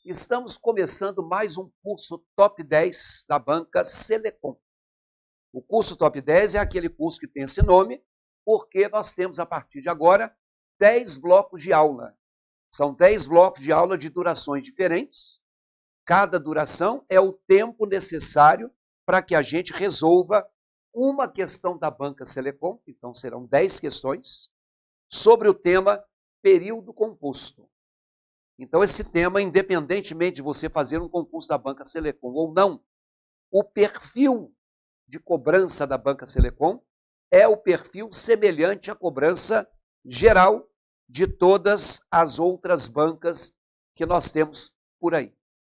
Estamos começando mais um curso Top 10 da banca Selecom. O curso Top 10 é aquele curso que tem esse nome, porque nós temos, a partir de agora, 10 blocos de aula. São 10 blocos de aula de durações diferentes. Cada duração é o tempo necessário para que a gente resolva uma questão da banca Selecom, então serão 10 questões, sobre o tema período composto. Então, esse tema, independentemente de você fazer um concurso da banca Selecom ou não, o perfil de cobrança da banca Selecom é o perfil semelhante à cobrança geral de todas as outras bancas que nós temos por aí.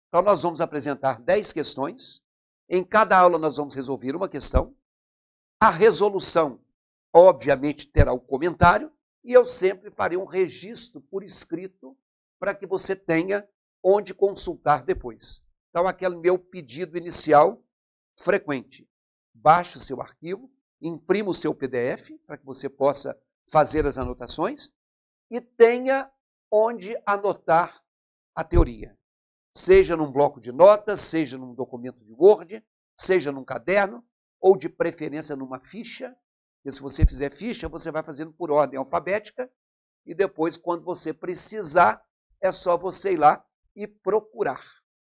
Então, nós vamos apresentar 10 questões. Em cada aula, nós vamos resolver uma questão. A resolução, obviamente, terá o comentário e eu sempre farei um registro por escrito para que você tenha onde consultar depois. Então, aquele meu pedido inicial frequente. Baixe o seu arquivo, imprima o seu PDF, para que você possa fazer as anotações, e tenha onde anotar a teoria. Seja num bloco de notas, seja num documento de Word, seja num caderno, ou de preferência numa ficha, porque se você fizer ficha, você vai fazendo por ordem alfabética, e depois, quando você precisar, é só você ir lá e procurar,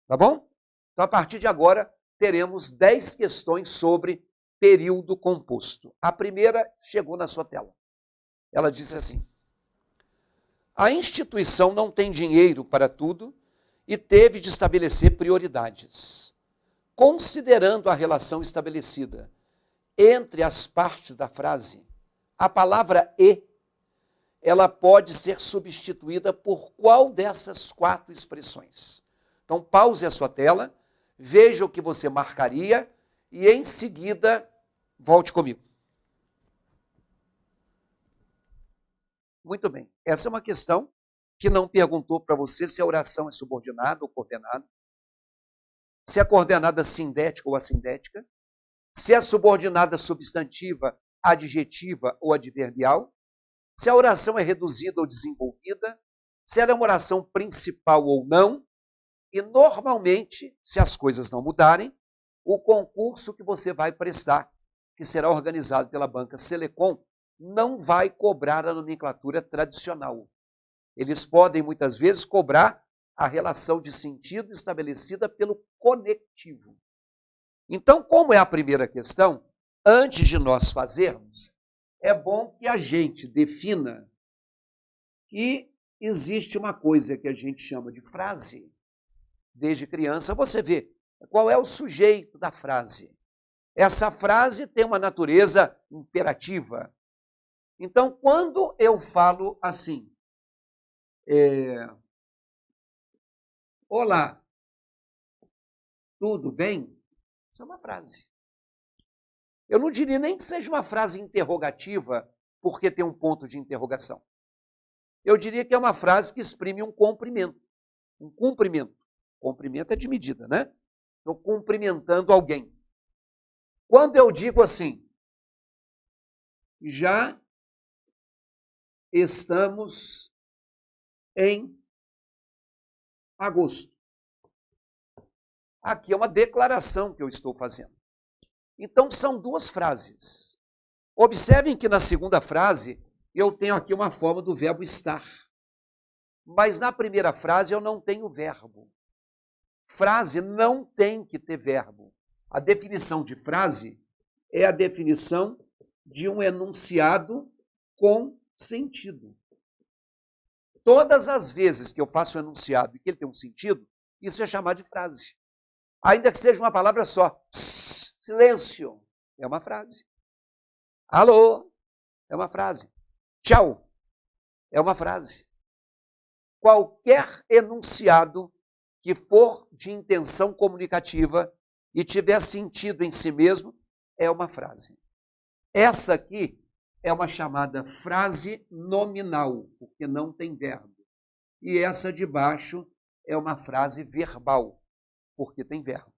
tá bom? Então, a partir de agora, teremos 10 questões sobre período composto. A primeira chegou na sua tela. Ela disse assim: a instituição não tem dinheiro para tudo e teve de estabelecer prioridades. Considerando a relação estabelecida entre as partes da frase, a palavra "e" ela pode ser substituída por qual dessas 4 expressões? Então, pause a sua tela, veja o que você marcaria e, em seguida, volte comigo. Muito bem. Essa é uma questão que não perguntou para você se a oração é subordinada ou coordenada, se é coordenada sindética ou assindética, se é subordinada substantiva, adjetiva ou adverbial, se a oração é reduzida ou desenvolvida, se ela é uma oração principal ou não, e normalmente, se as coisas não mudarem, o concurso que você vai prestar, que será organizado pela banca Selecom, não vai cobrar a nomenclatura tradicional. Eles podem, muitas vezes, cobrar a relação de sentido estabelecida pelo conectivo. Então, como é a primeira questão, antes de nós fazermos, é bom que a gente defina que existe uma coisa que a gente chama de frase. Desde criança, você vê qual é o sujeito da frase. Essa frase tem uma natureza imperativa. Então, quando eu falo assim, olá, tudo bem? Isso é uma frase. Eu não diria nem que seja uma frase interrogativa, porque tem um ponto de interrogação. Eu diria que é uma frase que exprime um cumprimento. Um cumprimento. Cumprimento é de medida, né? Estou cumprimentando alguém. Quando eu digo assim, já estamos em agosto. Aqui é uma declaração que eu estou fazendo. Então, são 2 frases. Observem que na segunda frase, eu tenho aqui uma forma do verbo estar. Mas na primeira frase, eu não tenho verbo. Frase não tem que ter verbo. A definição de frase é a definição de um enunciado com sentido. Todas as vezes que eu faço um enunciado e que ele tem um sentido, isso é chamado de frase. Ainda que seja uma palavra só. Silêncio é uma frase. Alô é uma frase. Tchau é uma frase. Qualquer enunciado que for de intenção comunicativa e tiver sentido em si mesmo é uma frase. Essa aqui é uma chamada frase nominal, porque não tem verbo. E essa de baixo é uma frase verbal, porque tem verbo.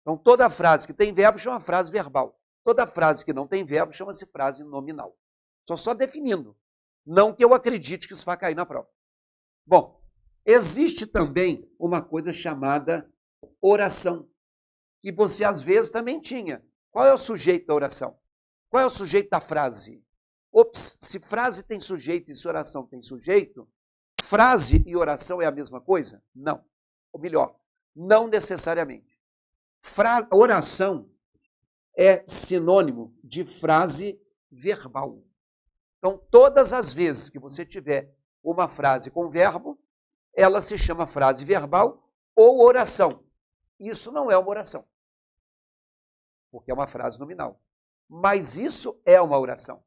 Então, toda frase que tem verbo chama frase verbal. Toda frase que não tem verbo chama-se frase nominal. Estou só definindo. Não que eu acredite que isso vai cair na prova. Bom, Existe também uma coisa chamada oração, que você às vezes também tinha. Qual é o sujeito da oração? Qual é o sujeito da frase? Ops, se frase tem sujeito e se oração tem sujeito, frase e oração é a mesma coisa? Não. Ou melhor, não necessariamente. Oração é sinônimo de frase verbal. Então, todas as vezes que você tiver uma frase com verbo, ela se chama frase verbal ou oração. Isso não é uma oração, porque é uma frase nominal. Mas isso é uma oração,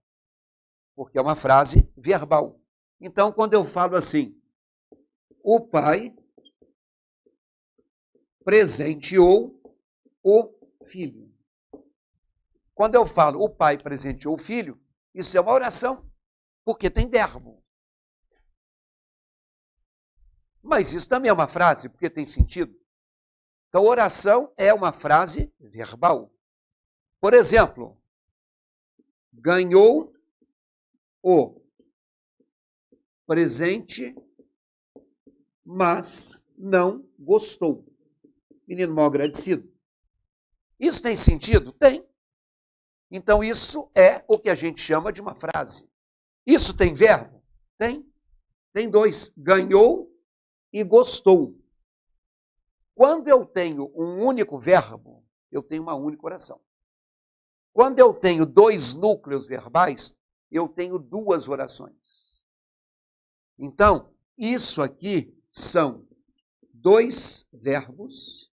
porque é uma frase verbal. Então, quando eu falo assim, o pai presenteou o filho. Quando eu falo o pai presenteou o filho, isso é uma oração, porque tem verbo. Mas isso também é uma frase, porque tem sentido. Então, oração é uma frase verbal. Por exemplo, ganhou o presente, mas não gostou. Menino mal agradecido. Isso tem sentido? Tem. Então, isso é o que a gente chama de uma frase. Isso tem verbo? Tem. Tem dois. Ganhou e gostou. Quando eu tenho um único verbo, eu tenho uma única oração. Quando eu tenho dois núcleos verbais, eu tenho duas orações. Então, isso aqui são dois verbos.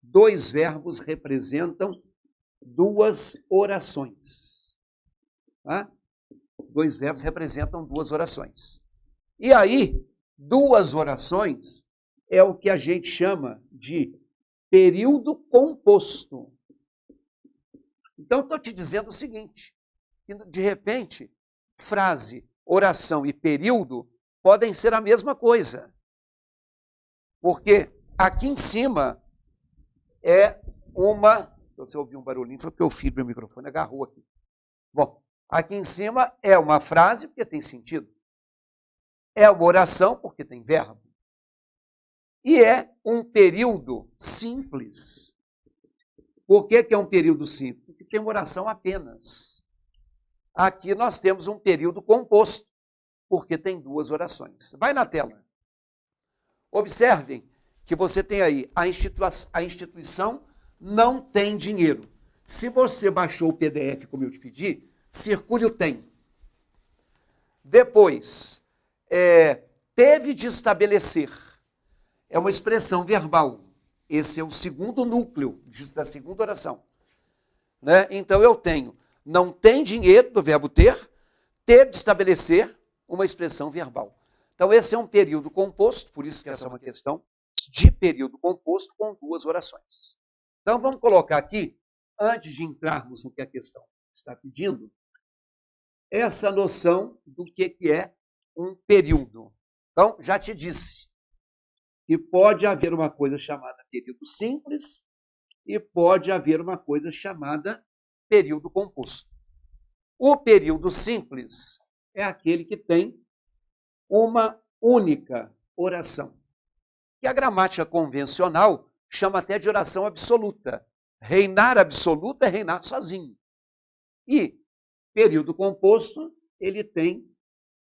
Dois verbos representam duas orações. Tá? Dois verbos representam duas orações. E aí, duas orações é o que a gente chama de período composto. Então, estou te dizendo o seguinte, que de repente, frase, oração e período podem ser a mesma coisa. Porque aqui em cima é uma... Se você ouvir um barulhinho, foi porque o fio do meu microfone agarrou aqui. Bom, aqui em cima é uma frase, porque tem sentido. É uma oração, porque tem verbo. E é um período simples. Por que é um período simples? Porque tem uma oração apenas. Aqui nós temos um período composto, porque tem duas orações. Vai na tela. Observem que você tem aí a instituição não tem dinheiro. Se você baixou o PDF, como eu te pedi, circule o tem. Depois, teve de estabelecer. É uma expressão verbal. Esse é o segundo núcleo da segunda oração. Né? Então, eu tenho, não tem dinheiro, do verbo ter, ter de estabelecer uma expressão verbal. Então, esse é um período composto, por isso que essa é uma questão de período composto com duas orações. Então, vamos colocar aqui, antes de entrarmos no que a questão está pedindo, essa noção do que é um período. Então, já te disse que pode haver uma coisa chamada período simples e pode haver uma coisa chamada período composto. O período simples é aquele que tem uma única oração, que a gramática convencional chama até de oração absoluta. Reinar absoluto é reinar sozinho. E período composto, ele tem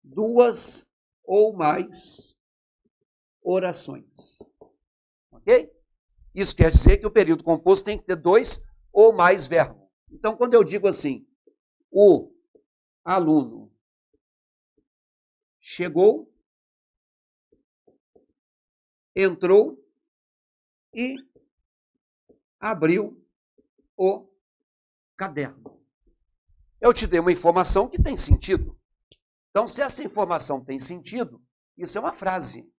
duas ou mais orações. Ok? Isso quer dizer que o período composto tem que ter dois ou mais verbos. Então, quando eu digo assim, o aluno chegou, entrou e abriu o caderno. Eu te dei uma informação que tem sentido. Então, se essa informação tem sentido, isso é uma frase.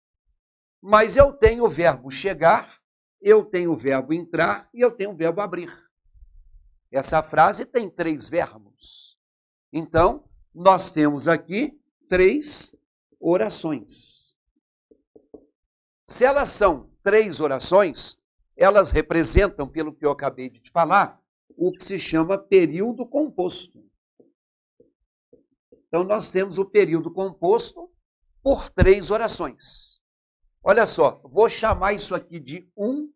Mas eu tenho o verbo chegar, eu tenho o verbo entrar e eu tenho o verbo abrir. Essa frase tem três verbos. Então, nós temos aqui três orações. Se elas são três orações, elas representam, pelo que eu acabei de te falar, o que se chama período composto. Então, nós temos o período composto por três orações. Olha só, vou chamar isso aqui de 1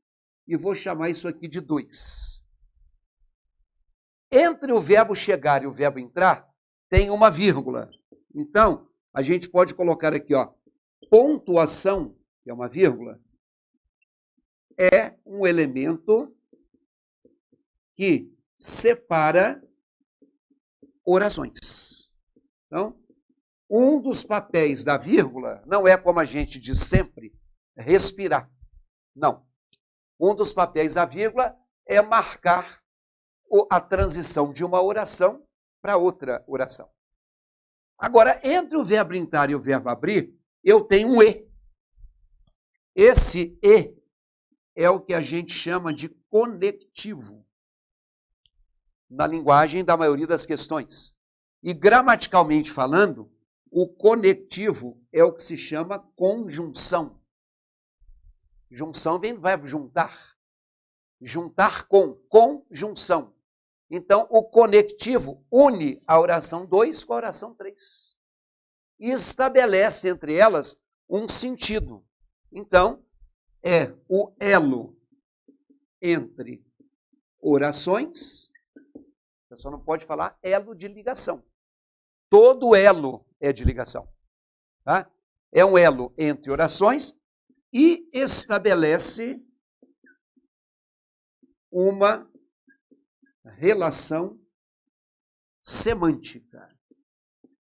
e vou chamar isso aqui de 2. Entre o verbo chegar e o verbo entrar, tem uma vírgula. Então, a gente pode colocar aqui, ó, pontuação, que é uma vírgula, é um elemento que separa orações. Então, um dos papéis da vírgula não é, como a gente diz sempre, respirar. Não. Um dos papéis da vírgula é marcar a transição de uma oração para outra oração. Agora, entre o verbo entrar e o verbo abrir, eu tenho um E. Esse E é o que a gente chama de conectivo na linguagem da maioria das questões. E gramaticalmente falando, o conectivo é o que se chama conjunção. Junção vem do verbo juntar. Juntar com, conjunção. Então, o conectivo une a oração 2 com a oração 3. E estabelece entre elas um sentido. Então, é o elo entre orações. Você só não pode falar elo de ligação. Todo elo é de ligação. Tá? É um elo entre orações e estabelece uma relação semântica.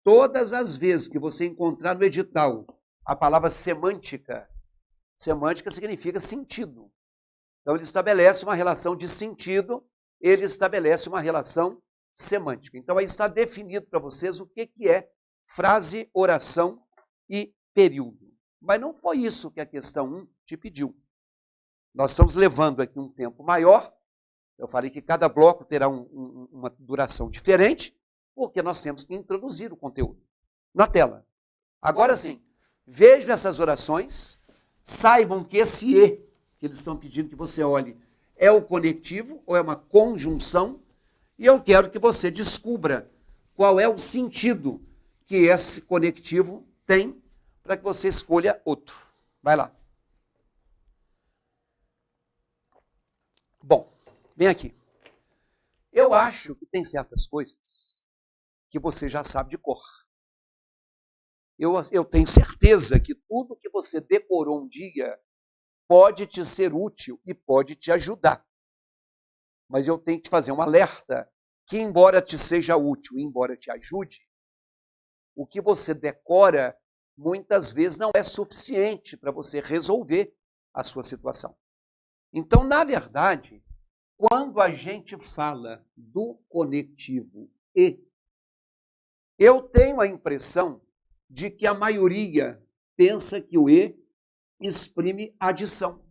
Todas as vezes que você encontrar no edital a palavra semântica, semântica significa sentido. Então ele estabelece uma relação de sentido, ele estabelece uma relação semântica. Então aí está definido para vocês o que é frase, oração e período. Mas não foi isso que a questão 1 te pediu. Nós estamos levando aqui um tempo maior. Eu falei que cada bloco terá uma duração diferente, porque nós temos que introduzir o conteúdo na tela. Agora sim, vejam essas orações, saibam que esse E que eles estão pedindo que você olhe é o conectivo ou é uma conjunção, e eu quero que você descubra qual é o sentido que esse conectivo tem para que você escolha outro. Vai lá. Bom, vem aqui. Eu acho que tem certas coisas que você já sabe de cor. Eu tenho certeza que tudo que você decorou um dia pode te ser útil e pode te ajudar. Mas eu tenho que te fazer um alerta que, embora te seja útil, embora te ajude, o que você decora muitas vezes não é suficiente para você resolver a sua situação. Então, na verdade, quando a gente fala do conectivo E, eu tenho a impressão de que a maioria pensa que o E exprime adição,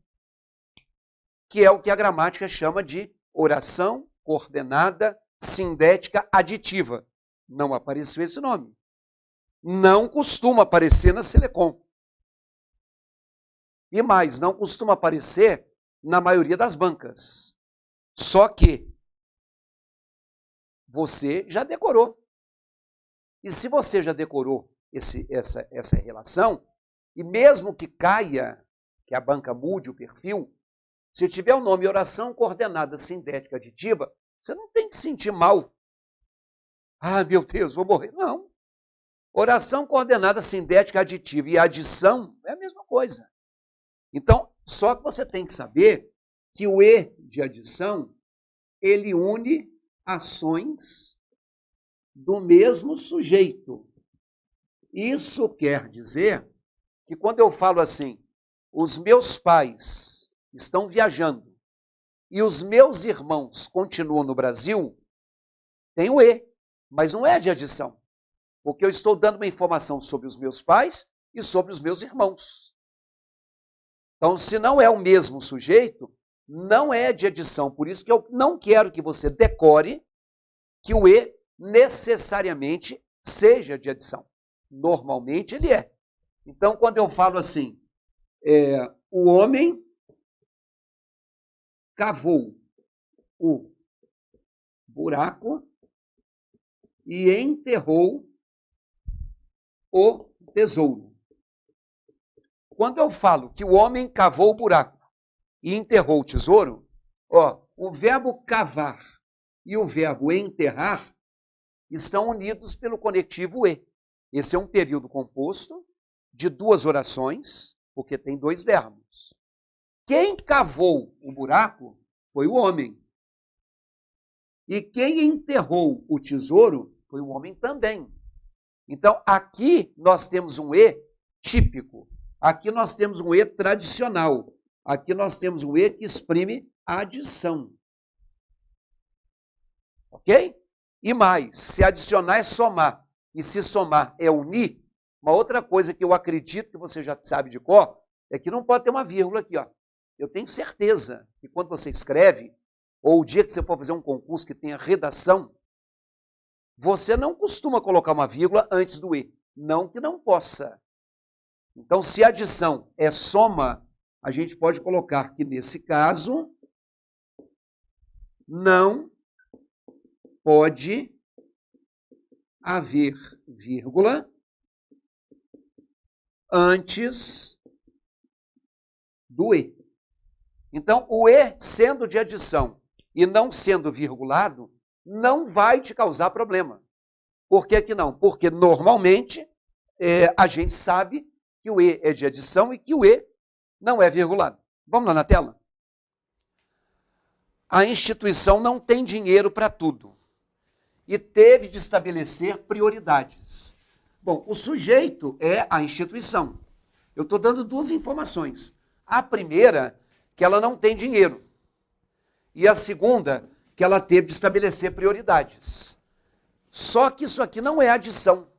que é o que a gramática chama de oração coordenada sindética aditiva. Não apareceu esse nome. Não costuma aparecer na Selecom. E mais, não costuma aparecer na maioria das bancas. Só que você já decorou. E se você já decorou essa relação, e mesmo que caia, que a banca mude o perfil, se tiver o nome oração coordenada sindética aditiva, você não tem que sentir mal. Ah, meu Deus, vou morrer. Não. Oração coordenada sindética aditiva e adição é a mesma coisa. Então, só que você tem que saber que o E de adição, ele une ações do mesmo sujeito. Isso quer dizer que quando eu falo assim, os meus pais estão viajando e os meus irmãos continuam no Brasil, tem o E, mas não é de adição. Porque eu estou dando uma informação sobre os meus pais e sobre os meus irmãos. Então, se não é o mesmo sujeito, não é de adição. Por isso que eu não quero que você decore que o E necessariamente seja de adição. Normalmente ele é. Então, quando eu falo assim, o homem cavou o buraco e enterrou o tesouro. quando eu falo que o homem cavou o buraco e enterrou o tesouro, o verbo cavar e o verbo enterrar estão unidos pelo conectivo e. Esse é um período composto de duas orações, porque tem dois verbos. Quem cavou o buraco foi o homem. E quem enterrou o tesouro foi o homem também. Então, aqui nós temos um e típico. Aqui nós temos um e tradicional. Aqui nós temos um e que exprime a adição. Ok? E mais, se adicionar é somar. E se somar é unir, uma outra coisa que eu acredito que você já sabe de cor, é que não pode ter uma vírgula aqui. Eu tenho certeza que quando você escreve, ou o dia que você for fazer um concurso que tenha redação, você não costuma colocar uma vírgula antes do e. Não que não possa. Então, se adição é soma, a gente pode colocar que, nesse caso, não pode haver vírgula antes do e. Então, o e, sendo de adição e não sendo virgulado, não vai te causar problema. Por que que não? Porque, normalmente, a gente sabe que o e é de adição e que o e não é virgulado. Vamos lá na tela? A instituição não tem dinheiro para tudo e teve de estabelecer prioridades. Bom, o sujeito é a instituição. Eu estou dando duas informações. A primeira, que ela não tem dinheiro. E a segunda, que ela teve de estabelecer prioridades. Só que isso aqui não é adição.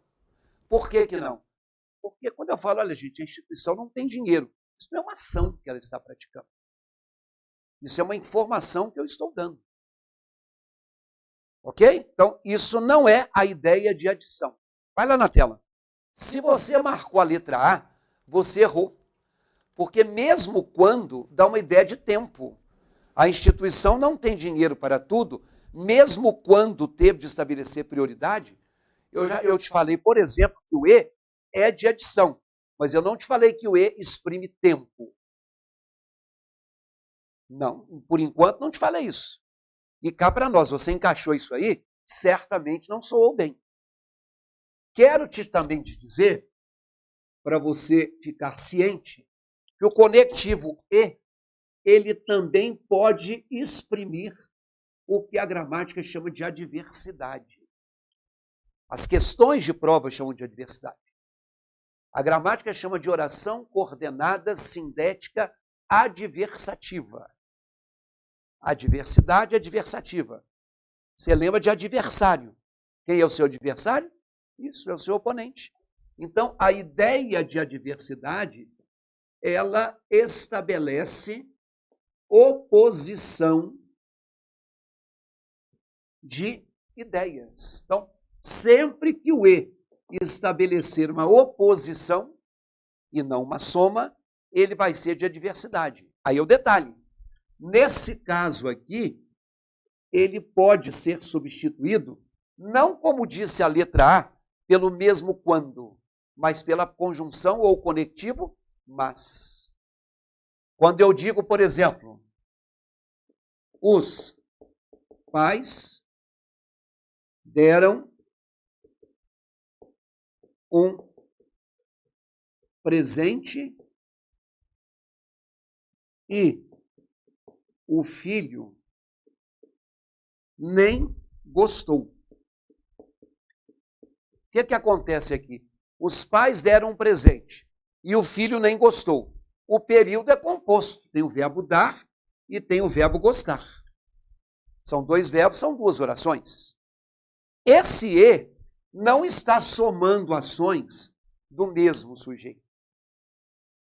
Por que que não? Porque quando eu falo, olha gente, a instituição não tem dinheiro. Isso não é uma ação que ela está praticando. Isso é uma informação que eu estou dando. Ok? Então, isso não é a ideia de adição. Vai lá na tela. Se você marcou a letra A, você errou. Porque mesmo quando dá uma ideia de tempo, a instituição não tem dinheiro para tudo, mesmo quando teve de estabelecer prioridade, eu te falei, por exemplo, que o E é de adição, mas eu não te falei que o E exprime tempo. Não, por enquanto não te falei isso. E cá para nós, você encaixou isso aí, certamente não soou bem. Quero também te dizer, para você ficar ciente, que o conectivo e, ele também pode exprimir o que a gramática chama de adversidade. As questões de prova chamam de adversidade. A gramática chama de oração coordenada sindética adversativa. Adversidade adversativa. Você lembra de adversário. Quem é o seu adversário? Isso, é o seu oponente. Então, a ideia de adversidade, ela estabelece oposição de ideias. Então, sempre que o E estabelecer uma oposição e não uma soma, ele vai ser de adversidade. Aí é o detalhe. Nesse caso aqui, ele pode ser substituído, não como disse a letra A, pelo mesmo quando, mas pela conjunção ou conectivo mas. Quando eu digo, por exemplo, os pais deram um presente e o filho nem gostou. O que acontece aqui? Os pais deram um presente e o filho nem gostou. O período é composto. Tem o verbo dar e tem o verbo gostar. São dois verbos, são duas orações. Esse e não está somando ações do mesmo sujeito.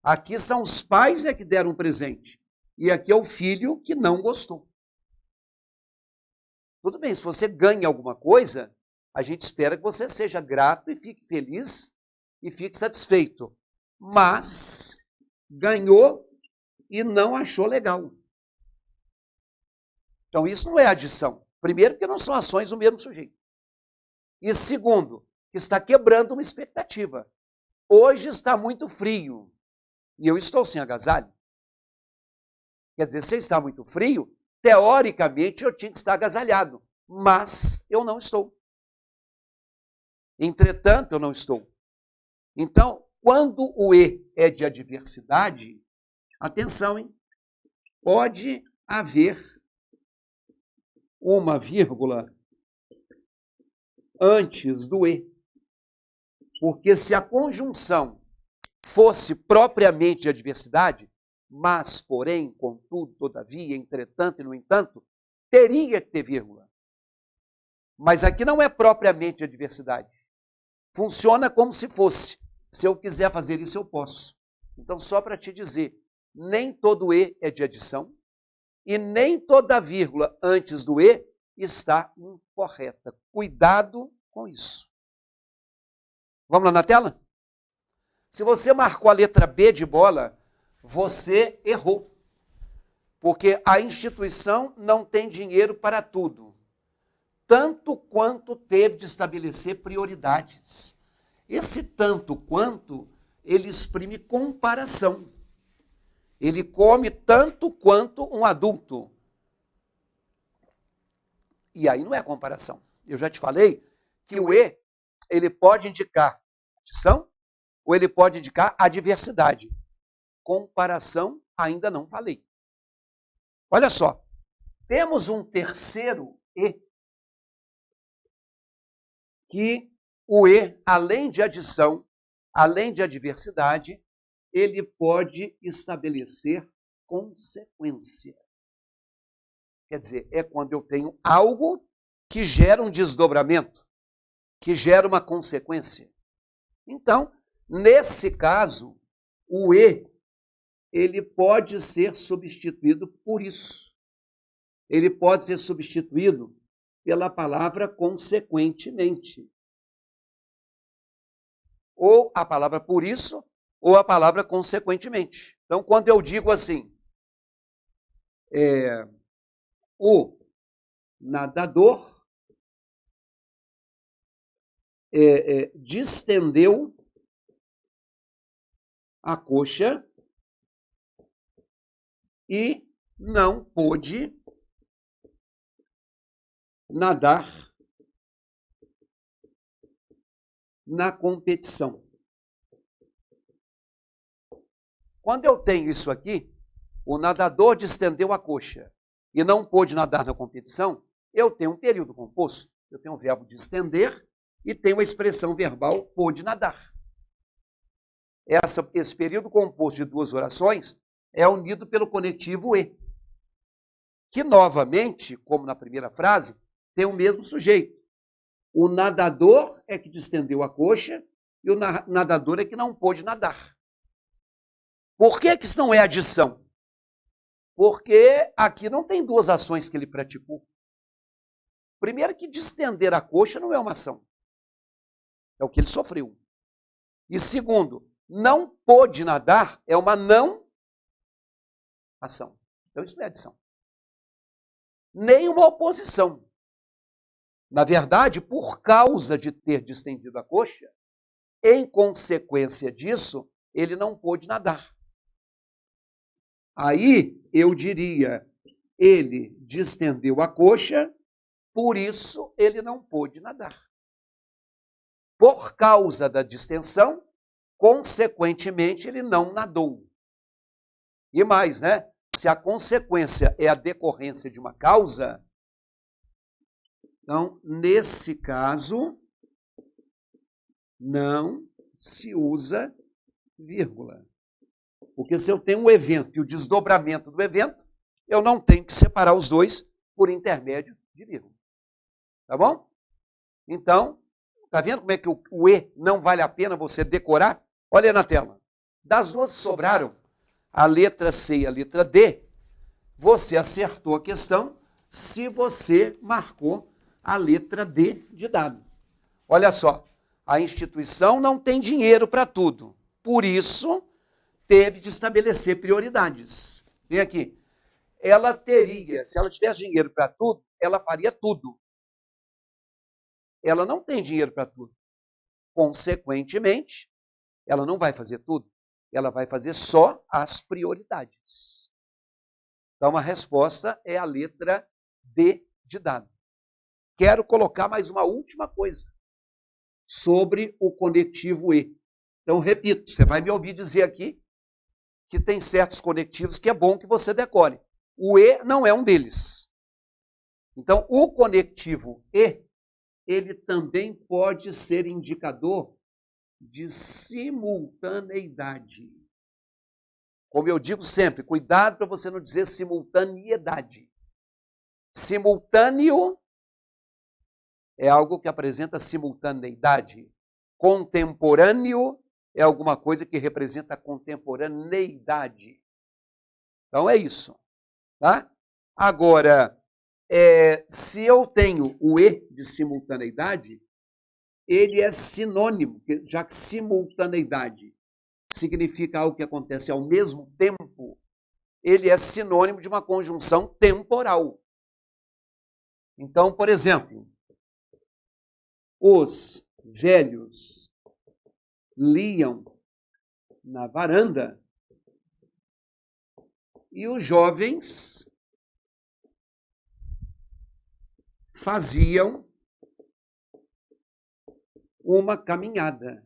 Aqui são os pais que deram um presente. E aqui é o filho que não gostou. Tudo bem, se você ganha alguma coisa, a gente espera que você seja grato e fique feliz e fique satisfeito. Mas ganhou e não achou legal. Então isso não é adição. Primeiro, porque não são ações do mesmo sujeito. E segundo, que está quebrando uma expectativa. Hoje está muito frio. e eu estou sem agasalho. Quer dizer, se está muito frio, teoricamente eu tinha que estar agasalhado, mas eu não estou. Entretanto, eu não estou. Então, quando o E é de adversidade, atenção, hein? Pode haver uma vírgula antes do E. Porque se a conjunção fosse propriamente de adversidade, mas, porém, contudo, todavia, entretanto e no entanto, teria que ter vírgula. Mas aqui não é propriamente de adversidade. Funciona como se fosse. Se eu quiser fazer isso, eu posso. Então, só para te dizer, nem todo E é de adição e nem toda vírgula antes do E está incorreta. Cuidado com isso. Vamos lá na tela? Se você marcou a letra B de bola, você errou. Porque a instituição não tem dinheiro para tudo, tanto quanto teve de estabelecer prioridades. Esse tanto quanto, ele exprime comparação. Ele come tanto quanto um adulto. E aí não é comparação. Eu já te falei que o E, ele pode indicar adição ou ele pode indicar adversidade. Comparação, ainda não falei. Olha só, temos um terceiro E, que o E, além de adição, além de adversidade, ele pode estabelecer consequência. Quer dizer, é quando eu tenho algo que gera um desdobramento, que gera uma consequência. Então, nesse caso, o E, ele pode ser substituído por isso. Ele pode ser substituído pela palavra consequentemente. Ou a palavra por isso, ou a palavra consequentemente. Então, quando eu digo assim, o nadador distendeu a coxa e não pôde nadar na competição. Quando eu tenho isso aqui, o nadador distendeu a coxa e não pôde nadar na competição, eu tenho um período composto, eu tenho o verbo distender e tenho a expressão verbal pôde nadar. Esse período composto de duas orações é unido pelo conectivo E, que novamente, como na primeira frase, tem o mesmo sujeito. O nadador é que distendeu a coxa e o nadador é que não pôde nadar. Por que isso não é adição? Porque aqui não tem duas ações que ele praticou. Primeiro que distender a coxa não é uma ação. É o que ele sofreu. E segundo, não pôde nadar é uma não ação. Então isso não é adição. Nem uma oposição. Na verdade, por causa de ter distendido a coxa, em consequência disso, ele não pôde nadar. Aí eu diria, ele distendeu a coxa, por isso ele não pôde nadar. Por causa da distensão, consequentemente, ele não nadou. E mais, né? Se a consequência é a decorrência de uma causa, então, nesse caso, não se usa vírgula. Porque se eu tenho um evento e o desdobramento do evento, eu não tenho que separar os dois por intermédio de vírgula. Tá bom? Então, tá vendo como é que o E não vale a pena você decorar? Olha aí na tela. Das duas que sobraram, a letra C e a letra D, você acertou a questão se você marcou a letra D de dado. Olha só, a instituição não tem dinheiro para tudo. Por isso, teve de estabelecer prioridades. Vem aqui. Ela teria, se ela tivesse dinheiro para tudo, ela faria tudo. Ela não tem dinheiro para tudo. Consequentemente, ela não vai fazer tudo. ela vai fazer só as prioridades. Então, a resposta é a letra D de dado. Quero colocar mais uma última coisa sobre o conectivo E. Então, repito, você vai me ouvir dizer aqui que tem certos conectivos que é bom que você decore. O E não é um deles. Então, o conectivo E, ele também pode ser indicador de simultaneidade. Como eu digo sempre, cuidado para você não dizer simultaneidade. Simultâneo é algo que apresenta simultaneidade. Contemporâneo é alguma coisa que representa contemporaneidade. Então é isso. Tá? Agora, se eu tenho o E de simultaneidade, ele é sinônimo, já que simultaneidade significa algo que acontece ao mesmo tempo, ele é sinônimo de uma conjunção temporal. Então, por exemplo, os velhos liam na varanda e os jovens faziam uma caminhada.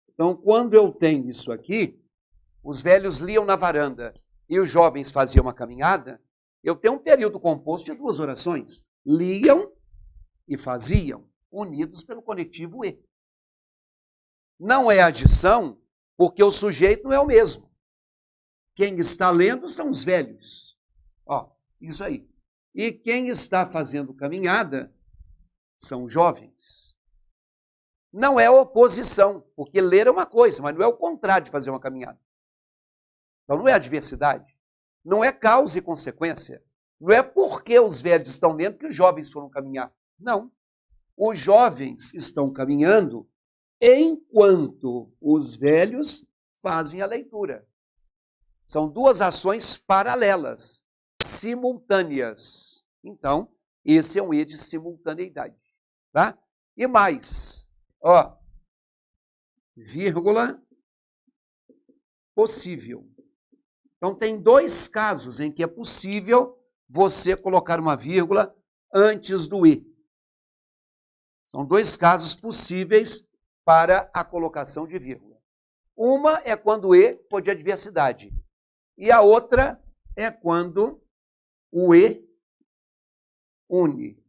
Então, quando eu tenho isso aqui, os velhos liam na varanda e os jovens faziam uma caminhada, eu tenho um período composto de duas orações. Liam e faziam, unidos pelo conectivo E. Não é adição, porque o sujeito não é o mesmo. Quem está lendo são os velhos. Ó, isso aí. E quem está fazendo caminhada são os jovens. Não é oposição, porque ler é uma coisa, mas não é o contrário de fazer uma caminhada. Então não é adversidade, não é causa e consequência. Não é porque os velhos estão lendo que os jovens foram caminhar. Não. Os jovens estão caminhando enquanto os velhos fazem a leitura. São duas ações paralelas, simultâneas. Então, esse é um E de simultaneidade. Tá? E mais, ó, vírgula, possível. Então, tem dois casos em que é possível você colocar uma vírgula antes do E. São dois casos possíveis para a colocação de vírgula. Uma é quando o E for de adversidade. E a outra é quando o E une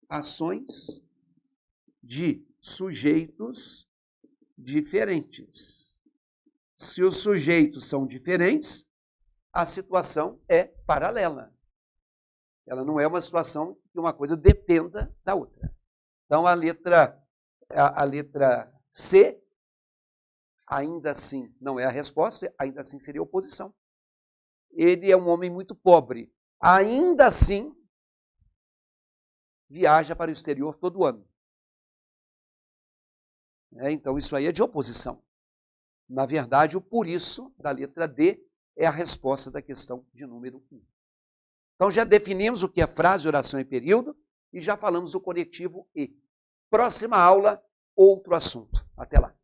ações de sujeitos diferentes. Se os sujeitos são diferentes, a situação é paralela. Ela não é uma situação que uma coisa dependa da outra. Então, a letra C, ainda assim, não é a resposta, ainda assim seria oposição. Ele é um homem muito pobre. Ainda assim, viaja para o exterior todo ano. Então, isso aí é de oposição. Na verdade, o por isso da letra D é a resposta da questão de número 1. Então, já definimos o que é frase, oração e período e já falamos do conectivo E. Próxima aula, outro assunto. Até lá.